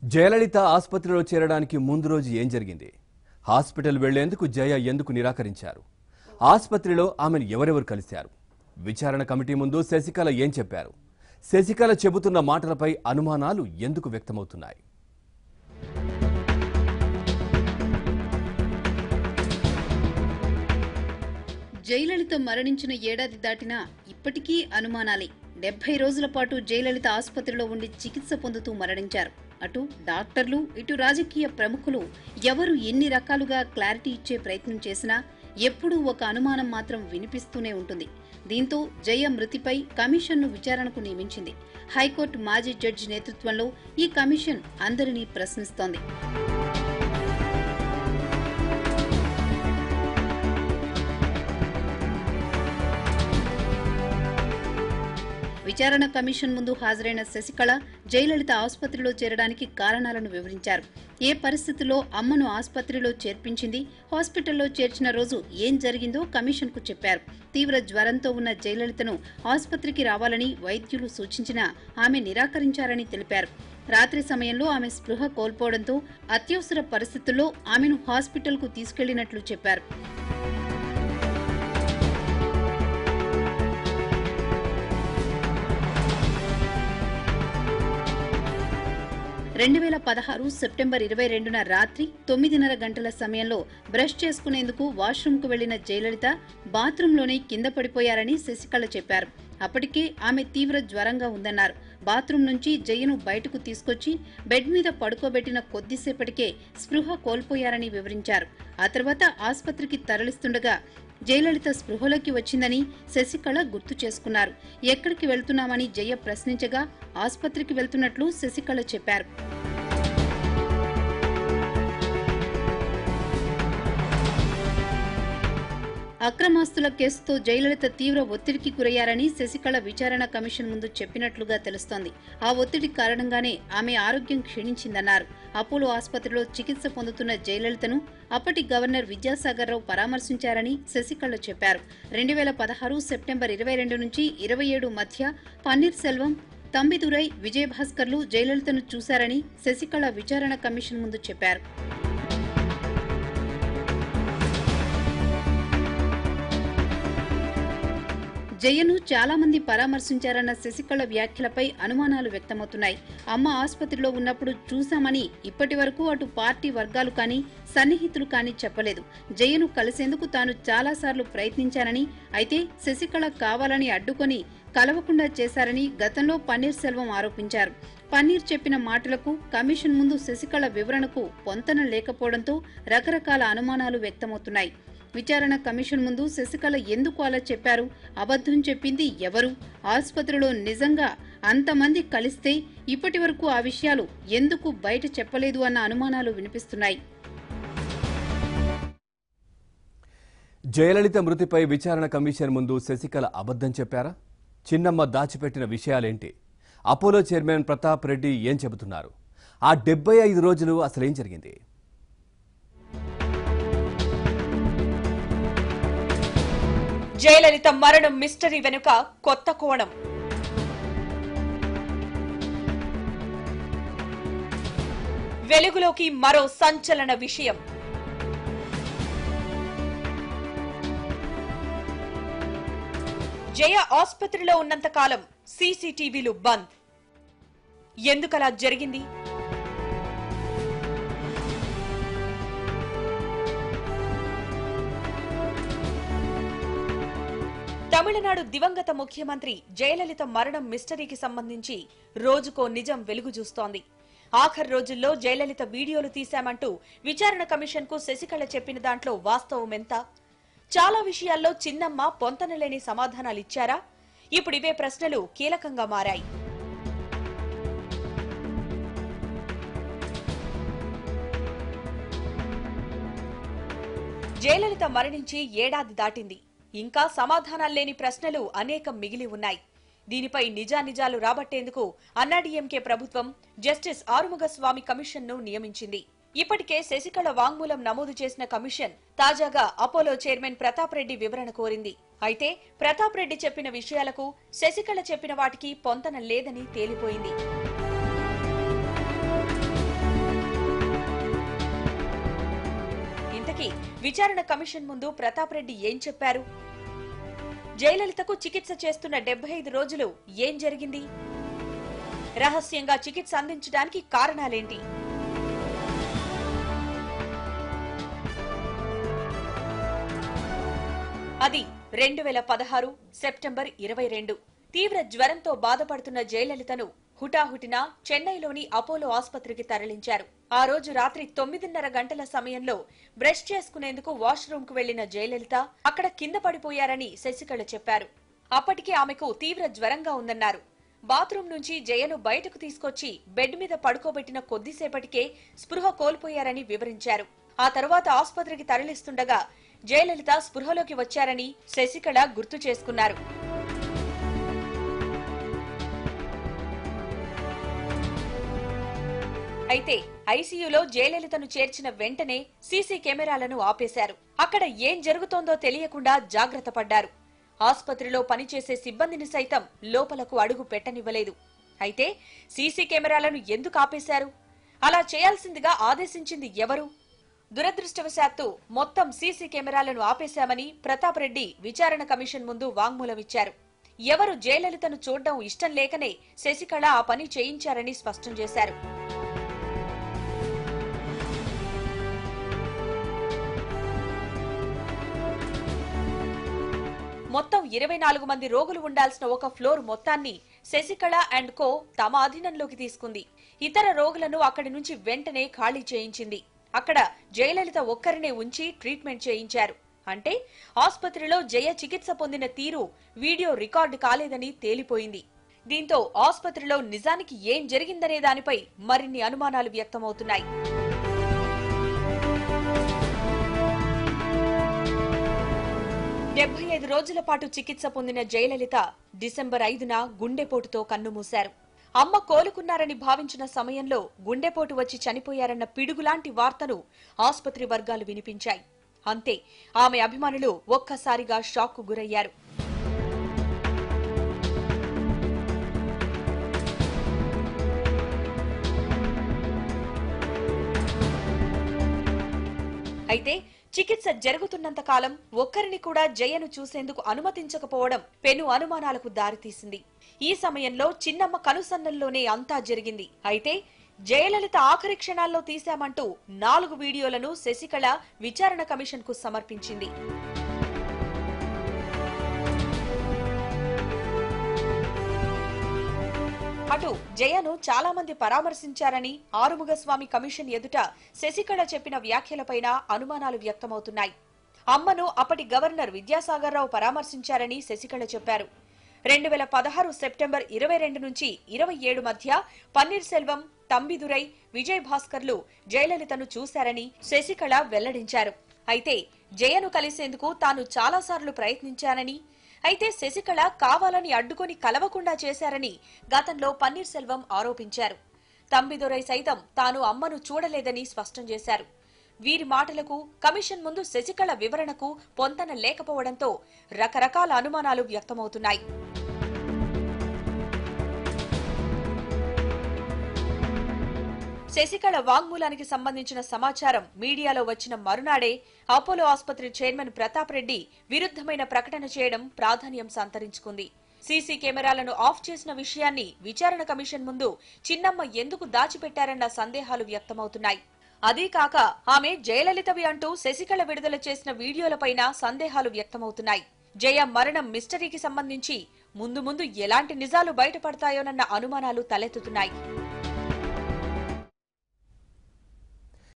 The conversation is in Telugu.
జయలలిత ఆసుపత్రిలో చేరడానికి ముందు రోజు ఏం జరిగింది? హాస్పిటల్ వెళ్లేందుకు జయ ఎందుకు నిరాకరించారు? ఆసుపత్రిలో ఆమెను ఎవరెవరు కలిశారు? విచారణ కమిటీ ముందు శశికళ ఏం చెప్పారు? శశికళ చెబుతున్న మాటలపై అనుమానాలు ఎందుకు వ్యక్తమవుతున్నాయి? జయలలిత మరణించిన ఏడాది దాటినా ఇప్పటికీ అనుమానాలే. 70 రోజుల పాటు జయలలిత ఆసుపత్రిలో ఉండి చికిత్స పొందుతూ మరణించారు. అటు డాక్టర్లు, ఇటు రాజకీయ ప్రముఖులు ఎవరు ఎన్ని రకాలుగా క్లారిటీ ఇచ్చే ప్రయత్నం చేసినా ఎప్పుడూ ఒక అనుమానం మాత్రం వినిపిస్తూనే ఉంటుంది. దీంతో జయ మృతిపై కమిషన్ను విచారణకు నియమించింది. హైకోర్టు మాజీ జడ్జి నేతృత్వంలో ఈ కమిషన్ అందరినీ ప్రశ్నిస్తోంది. విచారణ కమిషన్ ముందు హాజరైన శశికళ జయలలిత ఆసుపత్రిలో చేరడానికి కారణాలను వివరించారు. ఏ పరిస్థితుల్లో అమ్మను ఆసుపత్రిలో చేర్పించింది, హాస్పిటల్లో చేర్చిన రోజు ఏం జరిగిందో కమిషన్కు చెప్పారు. తీవ్ర జ్వరంతో ఉన్న జయలలితను ఆసుపత్రికి రావాలని వైద్యులు సూచించినా ఆమె నిరాకరించారని తెలిపారు. రాత్రి సమయంలో ఆమె స్పృహ కోల్పోవడంతో అత్యవసర పరిస్థితుల్లో ఆమెను హాస్పిటల్కు తీసుకెళ్లినట్లు చెప్పారు. 2016 సెప్టెంబర్ 22న రాత్రి 9:30 గంటల సమయంలో బ్రష్ చేసుకునేందుకు వాష్రూంకు వెళ్లిన జయలలిత బాత్రూంలోనే కింద పడిపోయారని శశికళ చెప్పారు. అప్పటికే ఆమె తీవ్ర జ్వరంగా ఉందన్నారు. బాత్రూం నుంచి జయను బయటకు తీసుకొచ్చి బెడ్ మీద పడుకోబెట్టిన కొద్దిసేపటికే స్పృహ కోల్పోయారని వివరించారు. ఆ తర్వాత ఆసుపత్రికి తరలిస్తుండగా జయలలిత స్పృహలోకి వచ్చిందని శశికళ గుర్తు చేసుకున్నారు. ఎక్కడికి వెళ్తున్నామని జయ ప్రశ్నించగా ఆసుపత్రికి వెళ్తున్నట్లు శశికళ చెప్పారు. అక్రమాస్తుల కేసుతో జయలలిత తీవ్ర ఒత్తిడికి గురయ్యారని శశికళ విచారణ కమిషన్ ముందు చెప్పినట్లుగా తెలుస్తోంది. ఆ ఒత్తిడి కారణంగానే ఆమె ఆరోగ్యం క్షీణించిందన్నారు. అపోలో ఆసుపత్రిలో చికిత్స పొందుతున్న జయలలితను అప్పటి గవర్నర్ విద్యాసాగర్ రావు పరామర్శించారని శశికళ చెప్పారు. 2016 సెప్టెంబర్ 22 నుంచి 27 మధ్య పన్నీర్ సెల్వం, తంబిదురై, విజయభాస్కర్లు జయలలితను చూశారని శశికళ విచారణ కమిషన్ ముందు చెప్పారు. జయను చాలా మంది పరామర్శించారన్న శశికళ వ్యాఖ్యలపై అనుమానాలు వ్యక్తమవుతున్నాయి. అమ్మ ఆసుపత్రిలో ఉన్నప్పుడు చూశామని ఇప్పటి వరకు అటు పార్టీ వర్గాలు కానీ సన్నిహితులు కానీ చెప్పలేదు. జయను కలిసేందుకు తాను చాలాసార్లు ప్రయత్నించానని, అయితే శశికళ కావాలని అడ్డుకొని కలవకుండా చేశారని గతంలో పన్నీర్ సెల్వం ఆరోపించారు. పన్నీర్ చెప్పిన మాటలకు కమిషన్ ముందు శశికళ వివరణకు పొంతన లేకపోవడంతో రకరకాల అనుమానాలు వ్యక్తమవుతున్నాయి. విచారణ కమిషన్ ముందు శశికళ ఎందుకు అలా చెప్పారు? అబద్ధం చెప్పింది ఎవరు? ఆసుపత్రిలో నిజంగా అంతమంది కలిస్తే ఇప్పటి వరకు ఆ విషయాలు ఎందుకు బయట చెప్పలేదు అన్న అనుమానాలు వినిపిస్తున్నాయి. జయలలిత మృతిపై విచారణ కమిషన్ ముందు శశికళ అబద్ధం చెప్పారా? చిన్నమ్మ దాచిపెట్టిన విషయాలేంటి? అపోలో చైర్మన్ ప్రతాప్ రెడ్డి ఏం చెబుతున్నారు? ఆ 75 రోజులు అసలేం జరిగింది? జయలలిత మరణం మిస్టరీ వెనుక కొత్త కోణం. వెలుగులోకి మరో సంచలన విషయం. జయ ఆసుపత్రిలో ఉన్నంతకాలం సీసీటీవీలు బంద్. ఎందుకలా జరిగింది? తమిళనాడు దివంగత ముఖ్యమంత్రి జయలలిత మరణం మిస్టరీకి సంబంధించి రోజుకో నిజం వెలుగు చూస్తోంది. ఆఖరి రోజుల్లో జయలలిత వీడియోలు తీశామంటూ విచారణ కమిషన్ కు శశికళ చెప్పిన దాంట్లో వాస్తవం ఎంత? చాలా విషయాల్లో చిన్నమ్మ పొంతనలేని సమాధానాలిచ్చారా? ఇప్పుడు ఇవే ప్రశ్నలు కీలకంగా మారాయి. జయలలిత మరణించి ఏడాది దాటింది. ఇంకా సమాధానాల్లేని ప్రశ్నలు అనేకం మిగిలి ఉన్నాయి. దీనిపై నిజానిజాలు రాబట్టేందుకు అన్నాడీఎంకే ప్రభుత్వం జస్టిస్ ఆరుముగస్వామి కమిషన్ను నియమించింది. ఇప్పటికే శశికళ వాంగ్మూలం నమోదు చేసిన కమిషన్ తాజాగా అపోలో చైర్మన్ ప్రతాప్ రెడ్డి వివరణ కోరింది. అయితే ప్రతాప్ రెడ్డి చెప్పిన విషయాలకు శశికళ చెప్పిన వాటికి పొంతన లేదని తేలిపోయింది. విచారణ కమిషన్ ముందు ప్రతాప్ రెడ్డి ఏం చెప్పారు? జయలలితకు చికిత్స చేస్తున్న 75 రోజులు ఏం జరిగింది? రహస్యంగా చికిత్స అందించడానికి కారణాలేంటి? అది 2016 సెప్టెంబర్ 22. తీవ్ర జ్వరంతో బాధపడుతున్న జయలలితను హుటాహుటిన చెన్నైలోని అపోలో ఆసుపత్రికి తరలించారు. ఆ రోజు రాత్రి 9:30 గంటల సమయంలో బ్రష్ చేసుకునేందుకు వాష్రూమ్ కు వెళ్లిన జయలలిత అక్కడ కింద పడిపోయారని శశికళ చెప్పారు. అప్పటికే ఆమెకు తీవ్ర జ్వరంగా ఉందన్నారు. బాత్రూమ్ నుంచి జయను బయటకు తీసుకొచ్చి బెడ్ మీద పడుకోబెట్టిన కొద్దిసేపటికే స్పృహ కోల్పోయారని వివరించారు. ఆ తర్వాత ఆసుపత్రికి తరలిస్తుండగా జయలలిత స్పృహలోకి వచ్చారని శశికళ గుర్తు చేసుకున్నారు. అయితే ఐసీయూలో జయలలితను చేర్చిన వెంటనే సీసీ కెమెరాలను ఆపేశారు. అక్కడ ఏం జరుగుతోందో తెలియకుండా జాగ్రత్త పడ్డారు. ఆసుపత్రిలో పనిచేసే సిబ్బందిని సైతం లోపలకు అడుగు పెట్టనివ్వలేదు. అయితే సీసీ కెమెరాలను ఎందుకు ఆపేశారు? అలా చేయాల్సిందిగా ఆదేశించింది ఎవరు? దురదృష్టవశాత్తు మొత్తం సీసీ కెమెరాలను ఆపేశామని ప్రతాప్ రెడ్డి విచారణ కమిషన్ ముందు వాంగ్మూలమిచ్చారు. ఎవరు జయలలితను చూడడం ఇష్టం లేకనే శశికళ ఆ పని చేయించారని స్పష్టం చేశారు. మొత్తం 24 మంది రోగులు ఉండాల్సిన ఒక ఫ్లోర్ మొత్తాన్ని శశికళ అండ్ కో తమ అధీనంలోకి తీసుకుంది. ఇతర రోగులను అక్కడి నుంచి వెంటనే ఖాళీ చేయించింది. అక్కడ జయలలిత ఒక్కరినే ఉంచి ట్రీట్మెంట్ చేయించారు. అంటే ఆసుపత్రిలో జయ చికిత్స పొందిన తీరు వీడియో రికార్డు కాలేదని తేలిపోయింది. దీంతో ఆసుపత్రిలో నిజానికి ఏం జరిగిందనే దానిపై మరిన్ని అనుమానాలు వ్యక్తమవుతున్నాయి. డెబ్బై 75 రోజుల పాటు చికిత్స పొందిన జయలలిత డిసెంబర్ 5న గుండెపోటుతో కన్నుమూశారు. అమ్మ కోలుకున్నారని భావించిన సమయంలో గుండెపోటు వచ్చి చనిపోయారన్న పిడుగులాంటి వార్తను ఆసుపత్రి వర్గాలు వినిపించాయి. అంతే, ఆమె అభిమానులు ఒక్కసారిగా షాక్కు గురయ్యారు. అయితే చికిత్స జరుగుతున్నంత కాలం ఒక్కరిని కూడా జయను చూసేందుకు అనుమతించకపోవడం పెను అనుమానాలకు దారితీసింది. ఈ సమయంలో చిన్నమ్మ కనుసన్నల్లోనే అంతా జరిగింది. అయితే జయలలిత ఆఖరి క్షణాల్లో తీశామంటూ 4 వీడియోలను శశికళ విచారణ కమిషన్ కు సమర్పించింది. అటు జయను చాలా మంది పరామర్శించారని ఆరుముగస్వామి కమిషన్ ఎదుట శశికళ చెప్పిన వ్యాఖ్యలపైన అనుమానాలు వ్యక్తమవుతున్నాయి. అమ్మను అప్పటి గవర్నర్ విద్యాసాగర్ రావు పరామర్శించారని శశికళ చెప్పారు. 2016 సెప్టెంబర్ 22 నుంచి 27 మధ్య పన్నీర్ సెల్వం, తంబిదురై, విజయ్ భాస్కర్లు జయలలితను చూశారని శశికళ వెల్లడించారు. అయితే జయను కలిసేందుకు తాను చాలాసార్లు ప్రయత్నించానని, అయితే శశికళ కావాలని అడ్డుకొని కలవకుండా చేశారని గతంలో పన్నీర్ సెల్వం ఆరోపించారు. తంబిదురై సైతం తాను అమ్మను చూడలేదని స్పష్టం చేశారు. వీరి మాటలకు కమిషన్ ముందు శశికళ వివరణకు పొంతన లేకపోవడంతో రకరకాల అనుమానాలు వ్యక్తమవుతున్నాయి. శశికళ వాంగ్మూలానికి సంబంధించిన సమాచారం మీడియాలో వచ్చిన మరునాడే అపోలో ఆసుపత్రి చైర్మన్ ప్రతాప్ రెడ్డి విరుద్ధమైన ప్రకటన చేయడం ప్రాధాన్యం సంతరించుకుంది. సీసీ కెమెరాలను ఆఫ్ చేసిన విషయాన్ని విచారణ కమిషన్ ముందు చిన్నమ్మ ఎందుకు దాచిపెట్టారన్న సందేహాలు వ్యక్తమవుతున్నాయి. అదీ కాక ఆమె జయలలితవి అంటూ శశికళ విడుదల చేసిన వీడియోలపైన సందేహాలు వ్యక్తమవుతున్నాయి. జయ మరణం మిస్టరీకి సంబంధించి ముందు ముందు ఎలాంటి నిజాలు బయటపడతాయోనన్న అనుమానాలు తలెత్తుతున్నాయి.